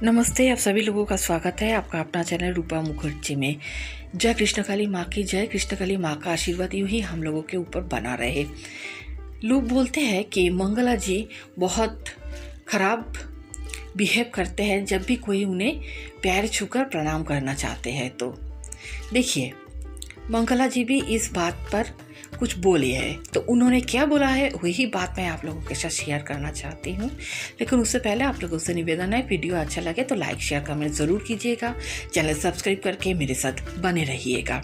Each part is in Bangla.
नमस्ते, आप सभी लोगों का स्वागत है आपका अपना चैनल रूपा मुखर्जी में। जय कृष्णकाली माँ की जय। कृष्णकाली माँ का आशीर्वाद यूं ही हम लोगों के ऊपर बना रहे। लोग बोलते हैं कि मंगला जी बहुत खराब बिहेव करते हैं जब भी कोई उन्हें पैर छूकर प्रणाम करना चाहते हैं। तो देखिए, मंगला जी भी इस बात पर कुछ बोले है, तो उन्होंने क्या बोला है वही बात मैं आप लोगों के साथ शेयर करना चाहती हूँ। लेकिन उससे पहले आप लोगों से निवेदन है, वीडियो अच्छा लगे तो लाइक शेयर कमेंट ज़रूर कीजिएगा। चैनल सब्सक्राइब करके मेरे साथ बने रहिएगा।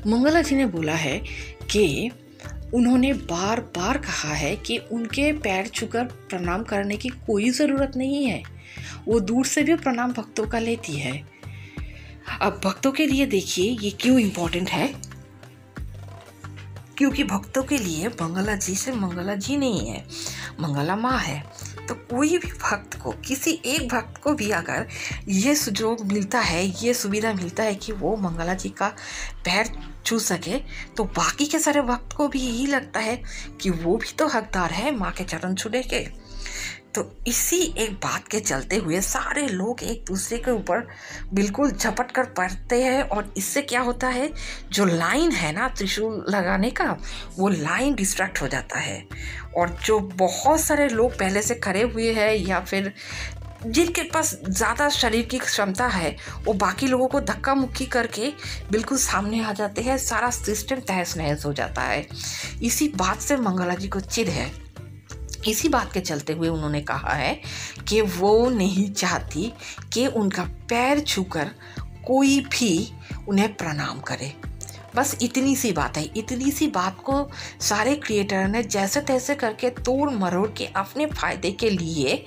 मंगला जी ने बोला है कि उन्होंने बार बार कहा है कि उनके पैर छूकर प्रणाम करने की कोई ज़रूरत नहीं है, वो दूर से भी प्रणाम भक्तों का लेती है। अब भक्तों के लिए देखिए ये क्यों इम्पोर्टेंट है, क्योंकि भक्तों के लिए मंगला जी से मंगला जी नहीं है, मंगला माँ है। तो कोई भी भक्त को, किसी एक भक्त को भी अगर ये सुजोग मिलता है, ये सुविधा मिलता है कि वो मंगला जी का पैर छू सके, तो बाकी के सारे भक्त को भी यही लगता है कि वो भी तो हकदार है माँ के चरण छूने के। तो इसी एक बात के चलते हुए सारे लोग एक दूसरे के ऊपर बिल्कुल झपट कर पड़ते हैं, और इससे क्या होता है, जो लाइन है ना त्रिशूल लगाने का, वो लाइन डिस्ट्रैक्ट हो जाता है। और जो बहुत सारे लोग पहले से खड़े हुए हैं या फिर जिनके पास ज़्यादा शरीर की क्षमता है, वो बाकी लोगों को धक्का मुक्की करके बिल्कुल सामने आ जाते हैं, सारा सिस्टम तहस नहस हो जाता है। इसी बात से मंगला जी को चिढ़ है। इसी बात के चलते हुए उन्होंने कहा है कि वो नहीं चाहती कि उनका पैर छूकर कोई भी उन्हें प्रणाम करे। बस इतनी सी बात है। इतनी सी बात को सारे क्रिएटर ने जैसे तैसे करके तोड़ मरोड़ के अपने फायदे के लिए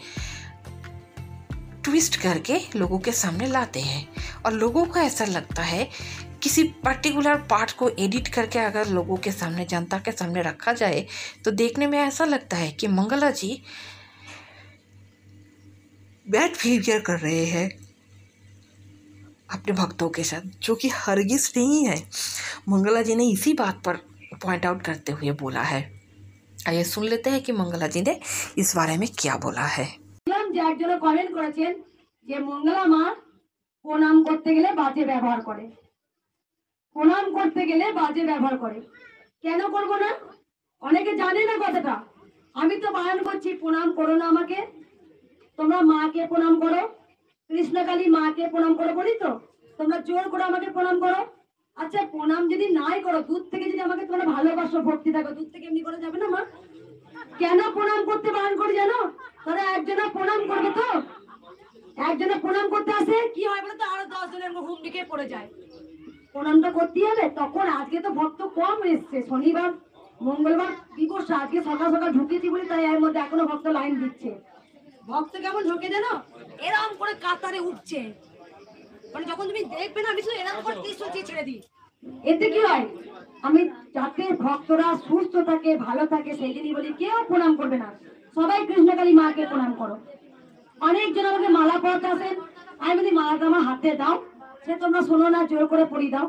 ट्विस्ट करके लोगों के सामने लाते हैं, और लोगों को ऐसा लगता है किसी पर्टिकुलर पार्ट को एडिट करके अगर लोगों के सामने, जनता के सामने रखा जाए, तो देखने में ऐसा लगता है कि मंगला जी बैड बिहेवियर कर रहे हैं अपने भक्तों के साथ, जो कि हरगिज नहीं है। मंगला जी ने इसी बात पर पॉइंट आउट करते हुए बोला है। आइए सुन लेते हैं कि मंगला जी ने इस बारे में क्या बोला है। একজন কমেন্ট করেছেন যে মঙ্গলা মা প্রণাম করতে গেলে বাজে ব্যবহার করে, প্রণাম করতে গেলে বাজে ব্যবহার করে। কেন করব না? অনেকে জানে না কথাটা। আমি তো বারণ করছি প্রণাম করো না আমাকে, তোমরা মাকে প্রণাম করো, কৃষ্ণকালী মাকে প্রণাম করো বলি তো তোমরা জোর করে আমাকে প্রণাম করো। আচ্ছা প্রণাম যদি নাই করো, দূর থেকে যদি আমাকে তোমরা ভালোবাসো, ভক্তি থাকো, দূর থেকে এমনি করা যাবে না মা? কেন প্রণাম করতে বারণ করি জানো? তারা একজনে প্রণাম করবে, তো একজনে প্রণাম করতে আসে কি হয় বলে তো আরো 10 জনের ঘুম দিকে পড়ে যায়। প্রণামটা করতে হবে। তখন আজকে তো ভক্ত কম এসছে, শনিবার মঙ্গলবার দিবস, আজকে সকাল সকাল ঢুকেছি বলে তাই এর মধ্যে এখনো ভক্ত লাইন দিচ্ছে। ভক্ত কেমন ঢোকে জানো, এরকম করে কাতারে উঠছে, মানে যখন তুমি দেখবে না আমি শুধু এরকম করে ত্রিশূল ছেড়ে দিই। এতে কি হয়, আমি যাতে ভক্তরা সুস্থ থাকে, ভালো থাকে, সেই জন্যই বলি কেউ প্রণাম করবে না, সবাই কৃষ্ণকালী মাকে প্রণাম করো। অনেকজন আমাকে মালা পরাতে আসেন, আমি বলি মালাটা আমার হাতে দাও, সে তোমরা শোনো না, জোর করে পরিয়ে দাও,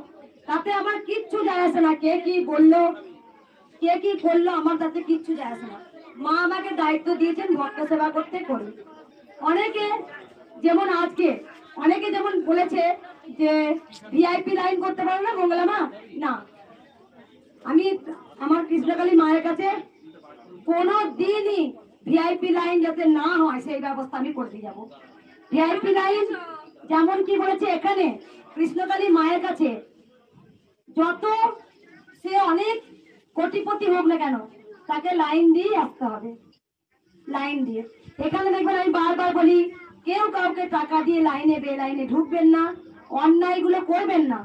তাতে আমার কিচ্ছু যায় আসে না। কে কি বললো, কে কি করলো, আমার তাতে কিচ্ছু যায় আসে না। মা আমাকে দায়িত্ব দিয়েছেন ভক্ত সেবা করতে, করি। অনেকে যেমন আজকে অনেকে যেমন বলেছে যে ভিআইপি লাইন করতে পারো না মঙ্গলা মা, না, আমি আমার কৃষ্ণকালী মায়ের কাছে কোনো দিনই ভিআইপি লাইন যাতে না হয় সেই ব্যবস্থা আমি করতে যাব। ভিআইপি লাইন যেমন কি বলেছে এখানে কৃষ্ণকালী মায়ের কাছে, যত সে অনেক কোটিপতি হোক না কেন, তাকে লাইন দিয়ে আসতে হবে, লাইন দিয়ে। এখানে দেখবেন আমি বারবার বলি, কেউ কাউকে টাকা দিয়ে লাইনে বেলাইনে ঢুকবেন না, অন্যায়গুলো করবেন না।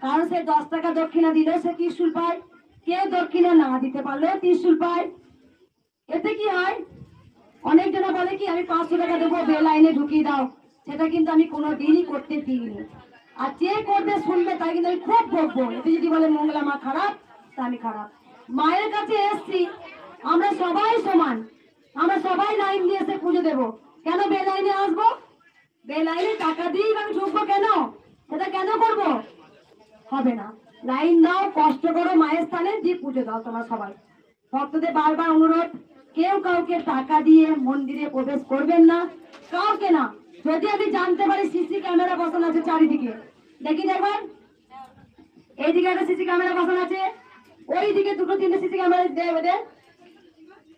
কারণ সে 10 টাকা দক্ষিণা দিলেও সে ত্রিশূল পায়, কেউ দক্ষিণা না দিতে পারলেও ত্রিশূল পায়। এতে কি হয়, অনেকজনা বলে কি আমি 500 টাকা দেবো বেলাইনে ঢুকিয়ে দাও, সেটা কিন্তু আমি কোনোদিনই করতে দিইনি। আর যে করবে শুনবে তাই কিন্তু আমি খুব বকবো। এতে যদি বলে মঙ্গলা মা খারাপ, তা আমি খারাপ। মায়ের কাছে এসছি, আমরা সবাই সমান, আমরা সবাই লাইন দিয়ে এসে পুজো দেবো। কেন বেলাইনে আসবো? বেলাইনে টাকা দিয়েই আমি ঢুকবো কেন? সেটা কেন করবো? হবে না। লাইন দাও, কষ্ট করো, মায়ের স্থানে দিয়ে পুজো দাও তোমরা সবাই। ভক্তদের বারবার অনুরোধ, কেউ কাউকে টাকা দিয়ে মন্দিরে প্রবেশ করবেন না, কাউকে না। যদি আমি জানতে পারি সিসি ক্যামেরা বসানো আছে চারিদিকে, দেখি একবার, এইদিকে একটা সিসি ক্যামেরা বসানো আছে, ওইদিকে দুটো তিনটে সিসি ক্যামেরা দেয়।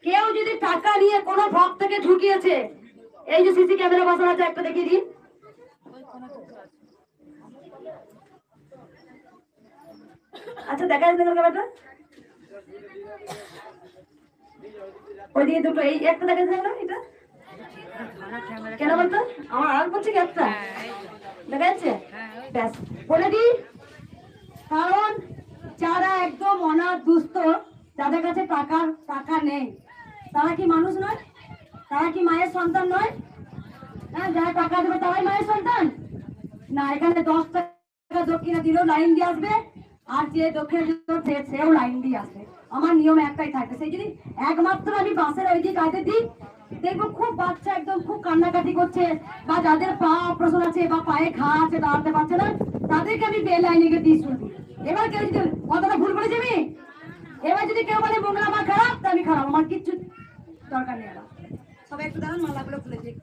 কেউ যদি টাকা নিয়ে কোনো ভক্তকে ঢুকিয়েছে, এই যে সিসি ক্যামেরা বসানো আছে, একটা দেখিয়ে দিন। আচ্ছা দেখা যাচ্ছে ক্যামেরাটা, ওইদিকে দুটো, এই একটা দেখা যাচ্ছে না, এটা কেন বলতো আমার আর বলছে কি একটা দেখা যাচ্ছে, ব্যাস বলে দিই। কারণ যারা একদম অনাথ দুস্থ, যাদের কাছে টাকা নেই, তারা কি মানুষ নয়? তারা কি মায়ের সন্তান নয়? হ্যাঁ, যারা টাকা দেবে তারাই মায়ের সন্তান না? এখানে 10 টাকা দক্ষিণা দিলেও লাইন দিয়ে আসবে, আর যে দক্ষিণা দিল সেও লাইন দিয়ে আসবে। আমার নিয়ম একটাই থাকবে, সেই যদি একমাত্র আমি বাসের ওই দিকে কাটে দিই, দেখবো খুব বাচ্চা একদম খুব কান্নাকাটি করছে, বা যাদের পা অপারেশন আছে বা পায়ে ঘা আছে, দাঁড়াতে পারছে না, তাদেরকে আমি বেল লাইনে গিয়ে দিয়ে শুনবি। এবার কেউ যদি কথাটা ভুল বলেছি আমি, এবার যদি কেউ বলে মঙ্গলা মা খারাপ, তা আমি খারাপ, আমার কিচ্ছু দরকার নেই। আমার সবাই একটু দাঁড়ান, মালাগুলো খুলে দিই।